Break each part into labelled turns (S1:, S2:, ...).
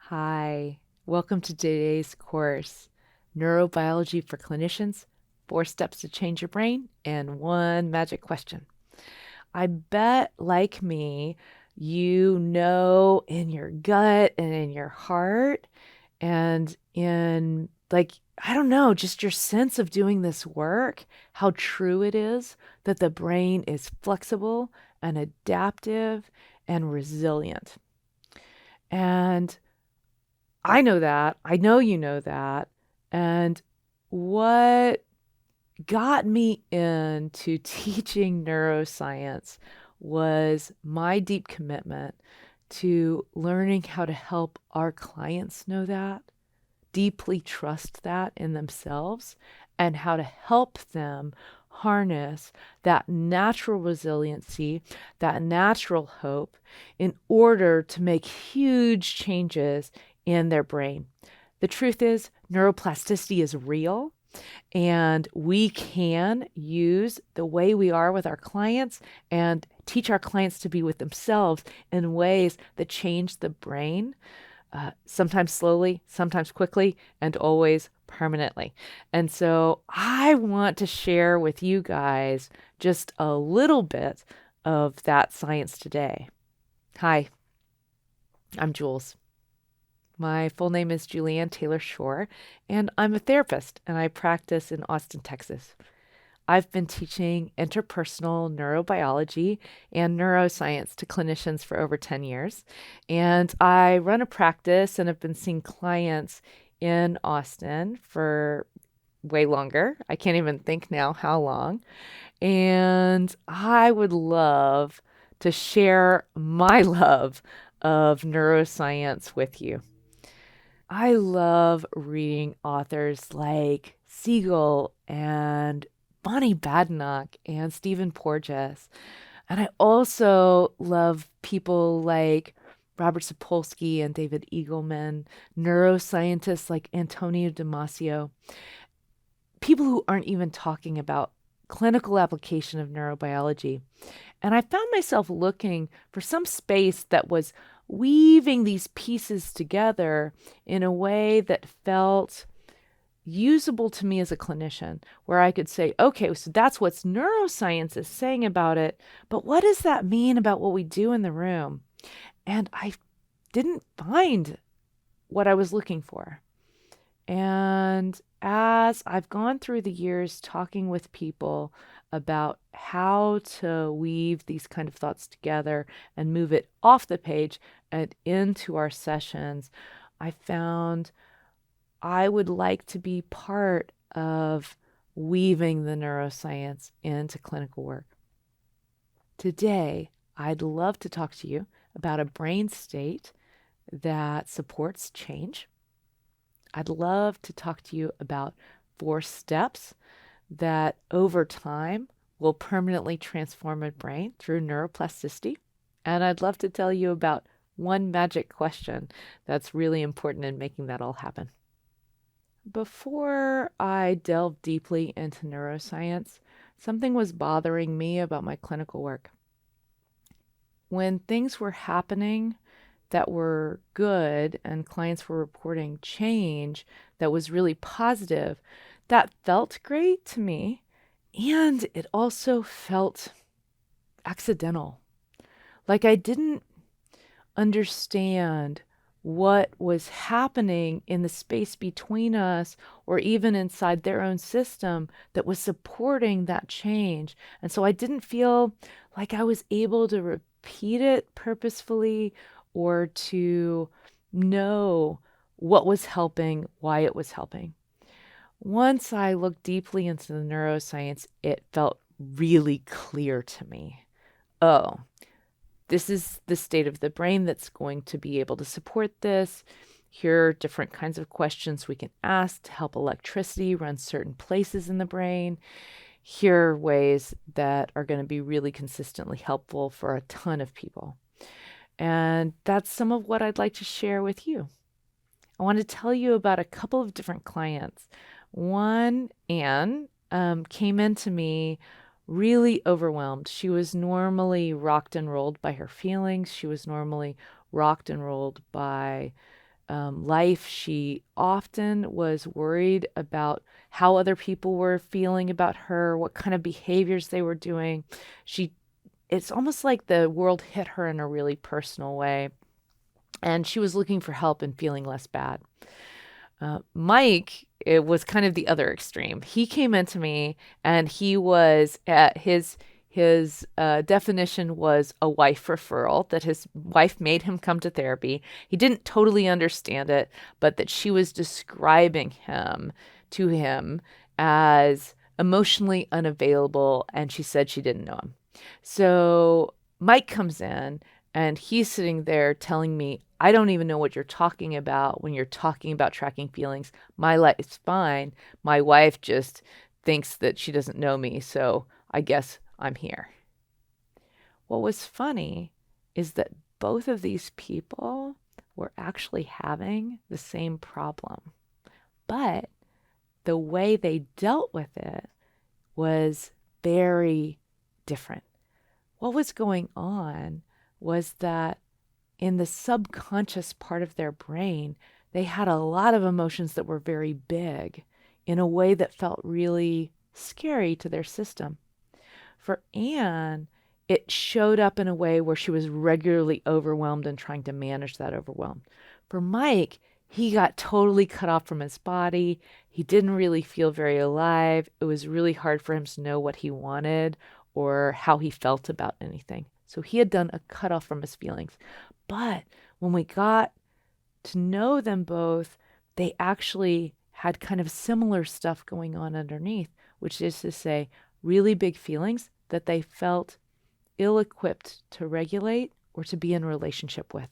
S1: Hi, welcome to today's course, Neurobiology for Clinicians, 4 Steps to Change Your Brain, and one magic question. I bet, like me, you know in your gut and in your heart and in, I don't know, just your sense of doing this work, how true it is that the brain is flexible and adaptive and resilient. And I know that. I know you know that. And what got me into teaching neuroscience was my deep commitment to learning how to help our clients know that, deeply trust that in themselves, and how to help them harness that natural resiliency, that natural hope, in order to make huge changes in their brain. The truth is, neuroplasticity is real, and we can use the way we are with our clients and teach our clients to be with themselves in ways that change the brain, sometimes slowly, sometimes quickly, and always permanently. And so I want to share with you guys just a little bit of that science today. Hi, I'm Jules. My full name is Julianne Taylor Shore, and I'm a therapist, and I practice in Austin, Texas. I've been teaching interpersonal neurobiology and neuroscience to clinicians for over 10 years. And I run a practice and have been seeing clients in Austin for way longer. I can't even think now how long. And I would love to share my love of neuroscience with you. I love reading authors like Siegel and Bonnie Badenoch and Stephen Porges. And I also love people like Robert Sapolsky and David Eagleman, neuroscientists like Antonio Damasio, people who aren't even talking about clinical application of neurobiology. And I found myself looking for some space that was weaving these pieces together in a way that felt usable to me as a clinician, where I could say, okay, so that's what neuroscience is saying about it, but what does that mean about what we do in the room? And I didn't find what I was looking for. And as I've gone through the years talking with people about how to weave these kind of thoughts together and move it off the page and into our sessions, I found I would like to be part of weaving the neuroscience into clinical work. Today, I'd love to talk to you about a brain state that supports change. I'd love to talk to you about 4 steps that over time will permanently transform a brain through neuroplasticity. And I'd love to tell you about one magic question that's really important in making that all happen. Before I delved deeply into neuroscience, something was bothering me about my clinical work. When things were happening that were good and clients were reporting change that was really positive, that felt great to me. And it also felt accidental. Like I didn't understand what was happening in the space between us or even inside their own system that was supporting that change. And so I didn't feel like I was able to repeat it purposefully or to know what was helping, why it was helping. Once I looked deeply into the neuroscience, it felt really clear to me. Oh, this is the state of the brain that's going to be able to support this. Here are different kinds of questions we can ask to help electricity run certain places in the brain. Here are ways that are going to be really consistently helpful for a ton of people. And that's some of what I'd like to share with you. I want to tell you about a couple of different clients. One, Anne, came into me really overwhelmed. She was normally rocked and rolled by her feelings. She was normally rocked and rolled by life, she often was worried about how other people were feeling about her, what kind of behaviors they were doing. It's almost like the world hit her in a really personal way, and she was looking for help and feeling less bad. Mike, it was kind of the other extreme. He came into me, and he was at his definition was a wife referral, that his wife made him come to therapy. He didn't totally understand it, but that she was describing him to him as emotionally unavailable, and she said she didn't know him. So Mike comes in, and he's sitting there telling me, I don't even know what you're talking about when you're talking about tracking feelings. My life is fine. My wife just thinks that she doesn't know me, so I guess I'm here. What was funny is that both of these people were actually having the same problem, but the way they dealt with it was very different. What was going on was that in the subconscious part of their brain, they had a lot of emotions that were very big in a way that felt really scary to their system. For Anne, it showed up in a way where she was regularly overwhelmed and trying to manage that overwhelm. For Mike, he got totally cut off from his body. He didn't really feel very alive. It was really hard for him to know what he wanted or how he felt about anything. So he had done a cutoff from his feelings. But when we got to know them both, they actually had kind of similar stuff going on underneath, which is to say, really big feelings that they felt ill-equipped to regulate or to be in relationship with.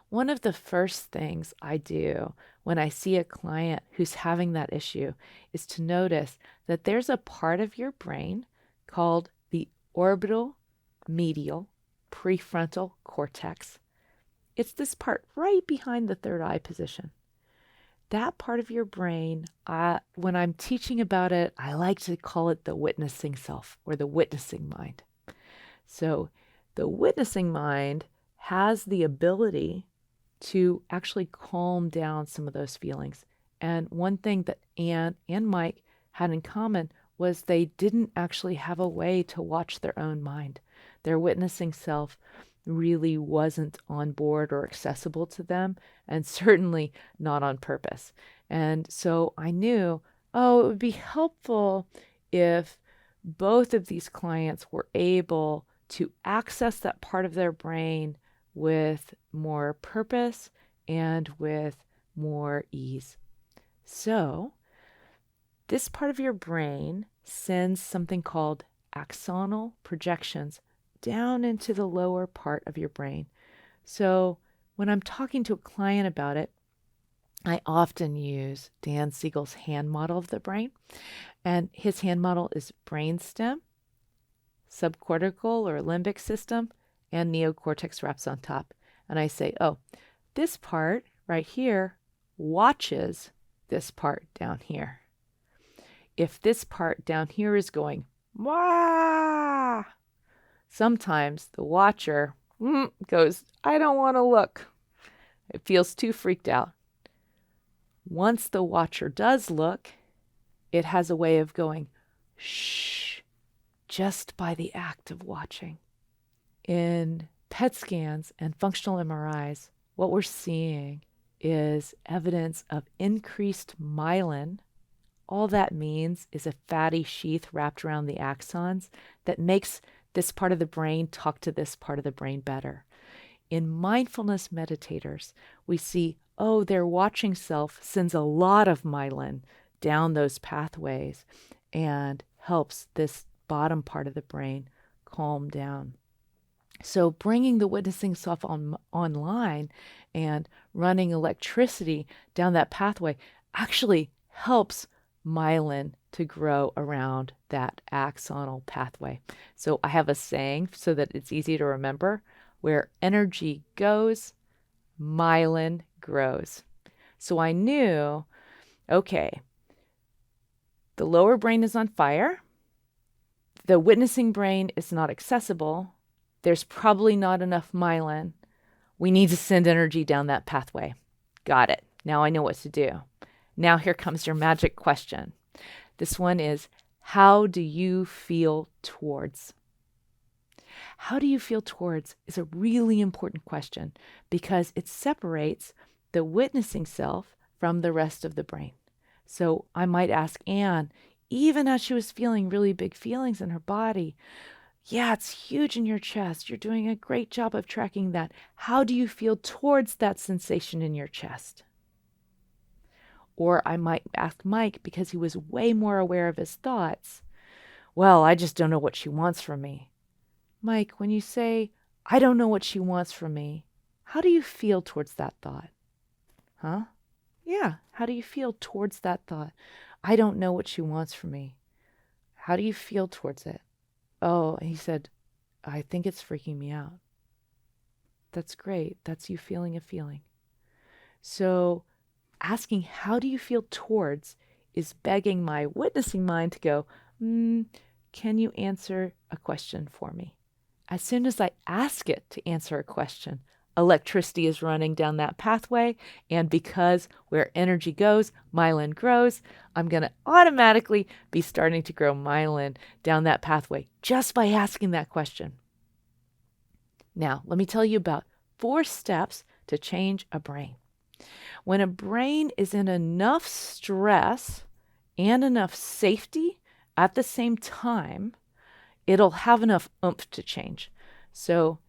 S1: One of the first things I do when I see a client who's having that issue is to notice that there's a part of your brain called the orbital medial prefrontal cortex. It's this part right behind the third eye position. That part of your brain, when I'm teaching about it, I like to call it the witnessing self or the witnessing mind. So the witnessing mind has the ability to actually calm down some of those feelings. And one thing that Anne and Mike had in common was they didn't actually have a way to watch their own mind. Their witnessing self really wasn't on board or accessible to them, and certainly not on purpose. And so I knew, it would be helpful if both of these clients were able to access that part of their brain with more purpose and with more ease. So this part of your brain sends something called axonal projections down into the lower part of your brain. So when I'm talking to a client about it, I often use Dan Siegel's hand model of the brain. And his hand model is brainstem, subcortical or limbic system, and neocortex wraps on top. And I say, this part right here watches this part down here. If this part down here is going, wah, sometimes the watcher goes, I don't want to look. It feels too freaked out. Once the watcher does look, it has a way of going, shh, just by the act of watching. In PET scans and functional MRIs, what we're seeing is evidence of increased myelin. All that means is a fatty sheath wrapped around the axons that makes this part of the brain talk to this part of the brain better. In mindfulness meditators, we see, their watching self sends a lot of myelin down those pathways and helps this bottom part of the brain calm down. So bringing the witnessing self online and running electricity down that pathway actually helps myelin to grow around that axonal pathway. So I have a saying so that it's easy to remember: where energy goes, myelin grows. So I knew, okay, the lower brain is on fire. The witnessing brain is not accessible. There's probably not enough myelin. We need to send energy down that pathway. Got it. Now I know what to do. Now here comes your magic question. This one is, how do you feel towards? How do you feel towards is a really important question because it separates the witnessing self from the rest of the brain. So I might ask Anne, even as she was feeling really big feelings in her body, yeah, it's huge in your chest. You're doing a great job of tracking that. How do you feel towards that sensation in your chest? Or I might ask Mike, because he was way more aware of his thoughts, well, I just don't know what she wants from me. Mike, when you say, I don't know what she wants from me, how do you feel towards that thought? Huh? Yeah, how do you feel towards that thought? I don't know what she wants from me. How do you feel towards it? Oh, and he said, I think it's freaking me out. That's great. That's you feeling a feeling. So asking, how do you feel towards, is begging my witnessing mind to go, can you answer a question for me? As soon as I ask it to answer a question, electricity is running down that pathway. And because where energy goes, myelin grows, I'm going to automatically be starting to grow myelin down that pathway just by asking that question. Now, let me tell you about 4 steps to change a brain. When a brain is in enough stress and enough safety at the same time, it'll have enough oomph to change. So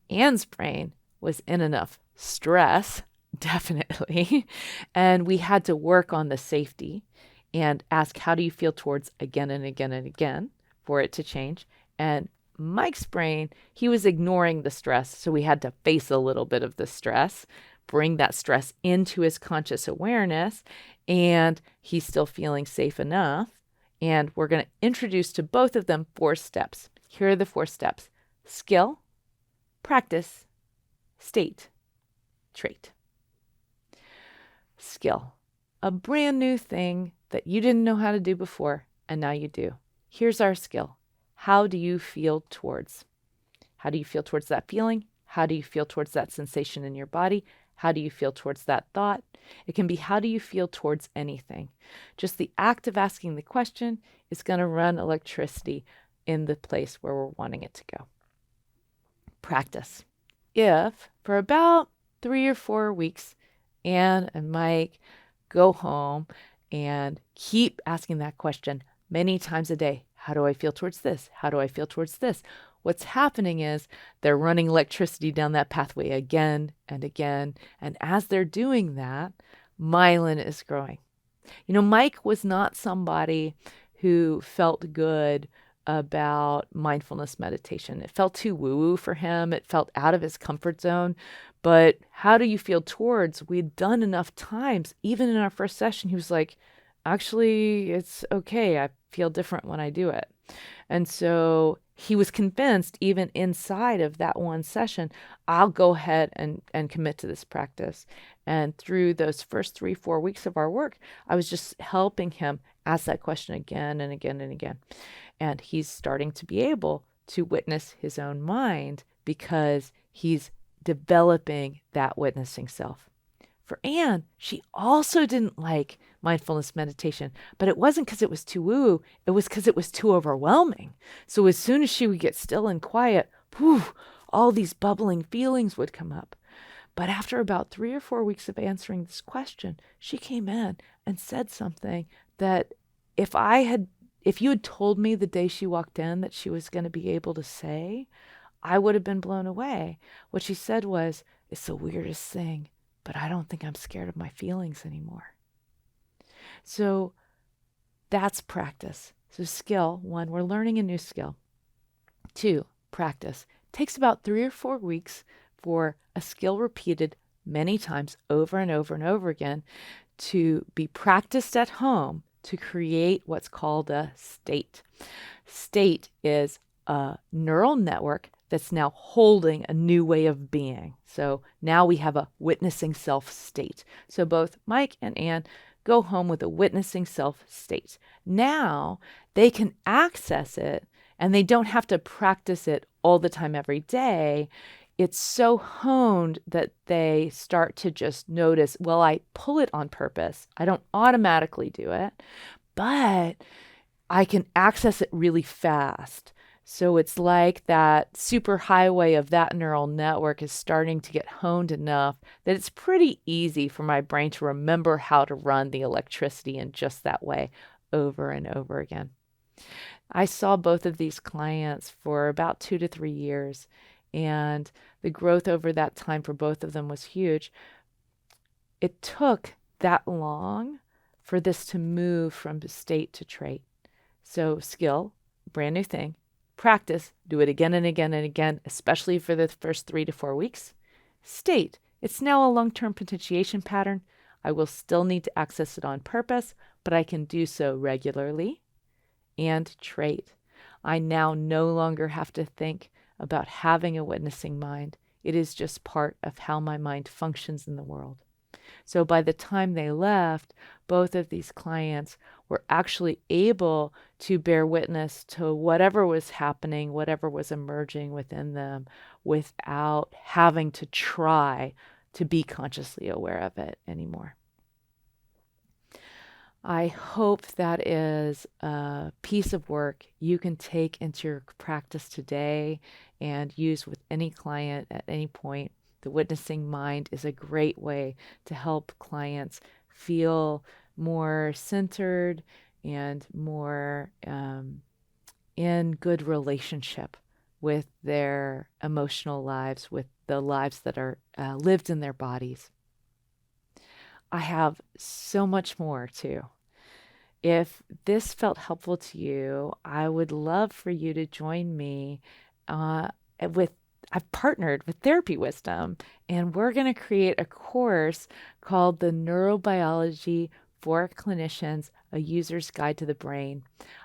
S1: Anne's brain was in enough stress, definitely, and we had to work on the safety and ask, how do you feel towards, again and again and again, for it to change. And Mike's brain, he was ignoring the stress, so we had to face a little bit of the stress, bring that stress into his conscious awareness, and he's still feeling safe enough. And we're going to introduce to both of them 4 steps. Here are the 4 steps: skill, practice, state, trait. Skill, a brand new thing that you didn't know how to do before, and now you do. Here's our skill. How do you feel towards? How do you feel towards that feeling? How do you feel towards that sensation in your body? How do you feel towards that thought? It can be, how do you feel towards anything? Just the act of asking the question is going to run electricity in the place where we're wanting it to go. Practice. If for about 3 or 4 weeks, Anne and Mike go home and keep asking that question many times a day, how do I feel towards this? How do I feel towards this? What's happening is they're running electricity down that pathway again and again. And as they're doing that, myelin is growing. You know, Mike was not somebody who felt good about mindfulness meditation. It felt too woo-woo for him. It felt out of his comfort zone. But how do you feel towards? We'd done enough times. Even in our first session, he was like, actually, it's okay. I feel different when I do it. And so he was convinced, even inside of that one session, I'll go ahead and commit to this practice. And through those first 3-4 weeks of our work, I was just helping him ask that question again and again and again. And he's starting to be able to witness his own mind because he's developing that witnessing self. For Anne, she also didn't like mindfulness meditation, but it wasn't because it was too woo, it was because it was too overwhelming. So as soon as she would get still and quiet, all these bubbling feelings would come up. But after about 3 or 4 weeks of answering this question, she came in and said something that if you had told me the day she walked in that she was going to be able to say, I would have been blown away. What she said was, it's the weirdest thing, but I don't think I'm scared of my feelings anymore. So that's practice. So skill, 1, we're learning a new skill. 2, practice. It takes about 3 or 4 weeks for a skill repeated many times over and over and over again to be practiced at home to create what's called a state. State is a neural network that's now holding a new way of being. So now we have a witnessing self state. So both Mike and Anne go home with a witnessing self state. Now they can access it and they don't have to practice it all the time every day. it's so honed that they start to just notice, well, I pull it on purpose. I don't automatically do it, but I can access it really fast. So it's like that super highway of that neural network is starting to get honed enough that it's pretty easy for my brain to remember how to run the electricity in just that way over and over again. I saw both of these clients for about 2 to 3 years, and the growth over that time for both of them was huge. It took that long for this to move from state to trait. So skill, brand new thing. Practice, do it again and again and again, especially for the first 3 to 4 weeks. State, it's now a long-term potentiation pattern. I will still need to access it on purpose, but I can do so regularly. And trait, I now no longer have to think about having a witnessing mind. It is just part of how my mind functions in the world. So by the time they left, both of these clients were actually able to bear witness to whatever was happening, whatever was emerging within them, without having to try to be consciously aware of it anymore. I hope that is a piece of work you can take into your practice today and use with any client at any point. The witnessing mind is a great way to help clients feel more centered and more in good relationship with their emotional lives, with the lives that are lived in their bodies. I have so much more too. If this felt helpful to you, I would love for you to join me uh, with I've partnered with Therapy Wisdom, and we're going to create a course called the Neurobiology for Clinicians, a User's Guide to the Brain.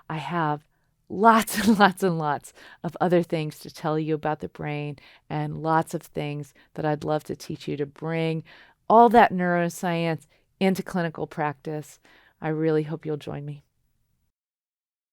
S1: I have lots and lots and lots of other things to tell you about the brain, and lots of things that I'd love to teach you to bring all that neuroscience into clinical practice. I really hope you'll join me.